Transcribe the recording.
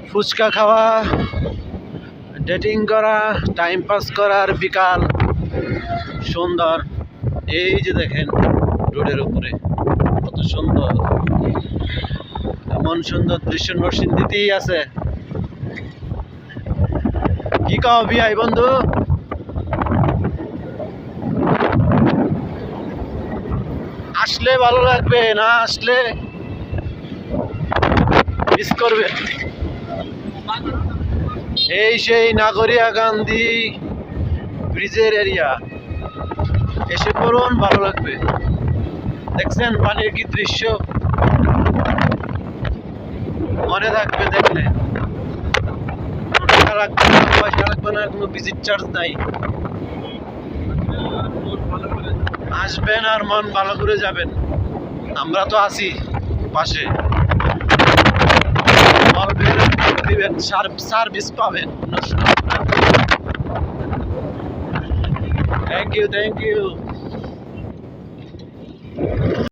ফুচকা খাওয়া, ডেটিং করা, time pass করার বিকাল সুন্দর। এই যে দেখেন রোডের উপরে কত সুন্দর, এমন সুন্দর দৃশ্য নরসিংদীতেই আছে। কি কাও ভিআই বন্ধু? আসলে ভালো লাগবে, না আসলে মিস করবে। এই সেই নাগরিয়া গান্ধী ব্রিজের এরিয়া, এসে পড়ুন, ভালো লাগবে। দেখছেন পানির কি দৃশ্য, মনে থাকবে দেখলে। টাকা লাগবে না, পয়সা লাগবে না, কোনো ভিজিট চার্জ নাই। আসবেন আর মন ভালো করে যাবেন। আমরা তো আছি পাশে, বলবেন, দিবেন, সার্ভিস পাবেন। Thank you, thank you.